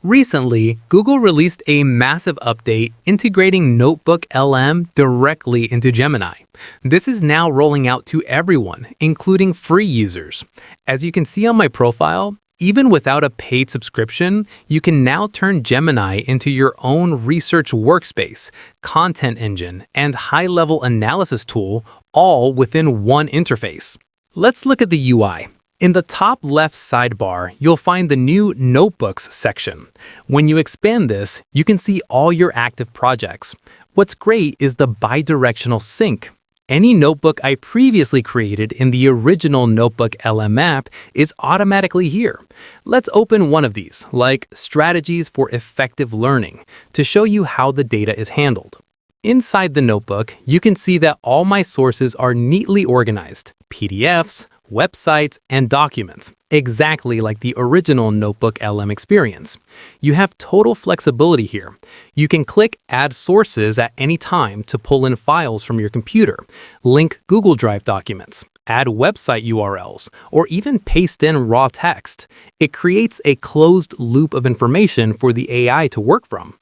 Recently, Google released a massive update integrating NotebookLM directly into Gemini. This is now rolling out to everyone, including free users. As you can see on my profile, even without a paid subscription, you can now turn Gemini into your own research workspace, content engine, and high-level analysis tool, all within one interface. Let's look at the UI. In the top left sidebar, you'll find the new Notebooks section. When you expand this, you can see all your active projects. What's great is the bidirectional sync. Any notebook I previously created in the original NotebookLM app is automatically here. Let's open one of these, like Strategies for Effective Learning, to show you how the data is handled. Inside the notebook, you can see that all my sources are neatly organized: PDFs, websites, and documents, exactly like the original NotebookLM experience. You have total flexibility here. You can click Add Sources at any time to pull in files from your computer, link Google Drive documents, add website URLs, or even paste in raw text. It creates a closed loop of information for the AI to work from.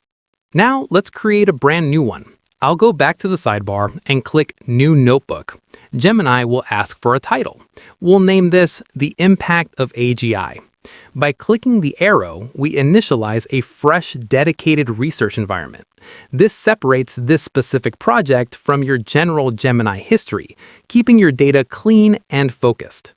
Now, let's create a brand new one. I'll go back to the sidebar and click New Notebook. Gemini will ask for a title. We'll name this The Impact of AGI. By clicking the arrow, we initialize a fresh, dedicated research environment. This separates this specific project from your general Gemini history, keeping your data clean and focused.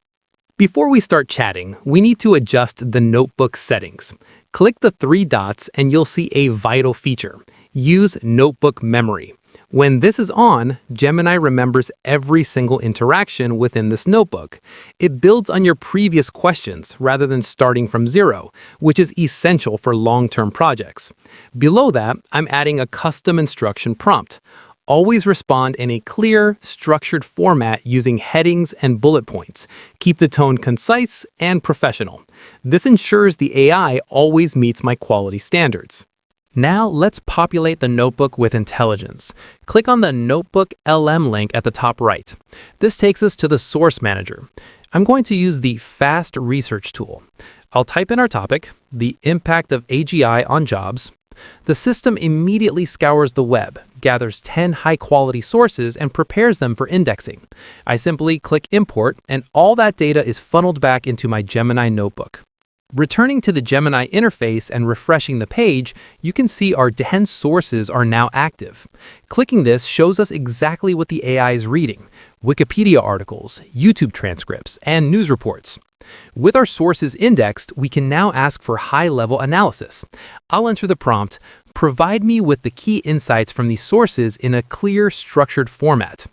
Before we start chatting, we need to adjust the notebook settings. Click the three dots and you'll see a vital feature: Use Notebook Memory. When this is on, Gemini remembers every single interaction within this notebook. It builds on your previous questions rather than starting from zero, which is essential for long-term projects. Below that, I'm adding a custom instruction prompt. Always respond in a clear, structured format using headings and bullet points. Keep the tone concise and professional. This ensures the AI always meets my quality standards. Now let's populate the notebook with intelligence. Click on the NotebookLM link at the top right. This takes us to the Source Manager. I'm going to use the Fast Research tool. I'll type in our topic, the impact of AGI on jobs. The system immediately scours the web, gathers 10 high-quality sources, and prepares them for indexing. I simply click Import, and all that data is funneled back into my Gemini notebook. Returning to the Gemini interface and refreshing the page, you can see our 10 sources are now active. Clicking this shows us exactly what the AI is reading: Wikipedia articles, YouTube transcripts, and news reports. With our sources indexed, we can now ask for high-level analysis. I'll enter the prompt: Provide me with the key insights from these sources in a clear, structured format.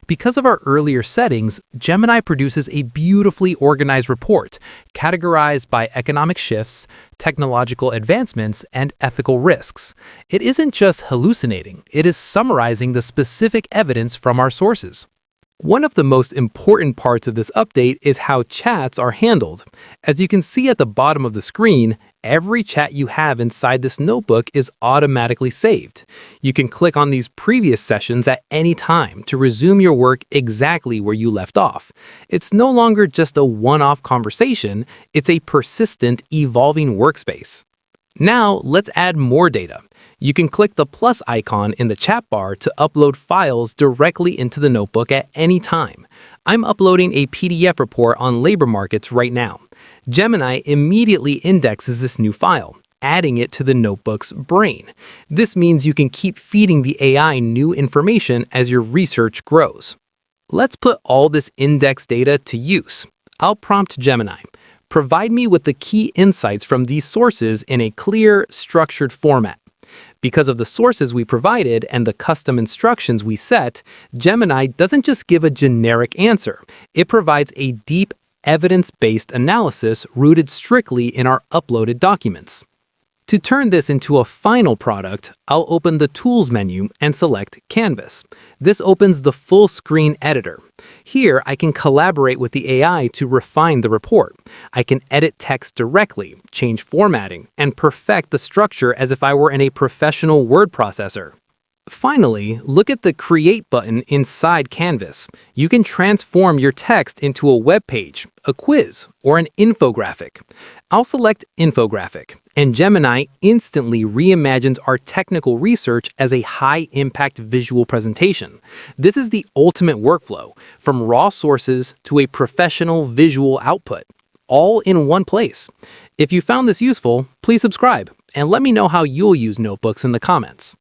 Because of our earlier settings, Gemini produces a beautifully organized report, categorized by economic shifts, technological advancements, and ethical risks. It isn't just hallucinating, it is summarizing the specific evidence from our sources. One of the most important parts of this update is how chats are handled. As you can see at the bottom of the screen, every chat you have inside this notebook is automatically saved. You can click on these previous sessions at any time to resume your work exactly where you left off. It's no longer just a one-off conversation, it's a persistent, evolving workspace. Now, let's add more data. You can click the plus icon in the chat bar to upload files directly into the notebook at any time. I'm uploading a PDF report on labor markets right now. Gemini immediately indexes this new file, adding it to the notebook's brain. This means you can keep feeding the AI new information as your research grows. Let's put all this indexed data to use. I'll prompt Gemini: Provide me with the key insights from these sources in a clear, structured format. Because of the sources we provided and the custom instructions we set, Gemini doesn't just give a generic answer. It provides a deep, evidence-based analysis rooted strictly in our uploaded documents. To turn this into a final product, I'll open the Tools menu and select Canvas. This opens the full screen editor. Here, I can collaborate with the AI to refine the report. I can edit text directly, change formatting, and perfect the structure as if I were in a professional word processor. Finally, look at the Create button inside Canvas. You can transform your text into a web page, a quiz, or an infographic. I'll select Infographic, And Gemini instantly reimagines our technical research as a high-impact visual presentation. This is the ultimate workflow, from raw sources to a professional visual output, all in one place. If you found this useful, please subscribe and let me know how you'll use notebooks in the comments.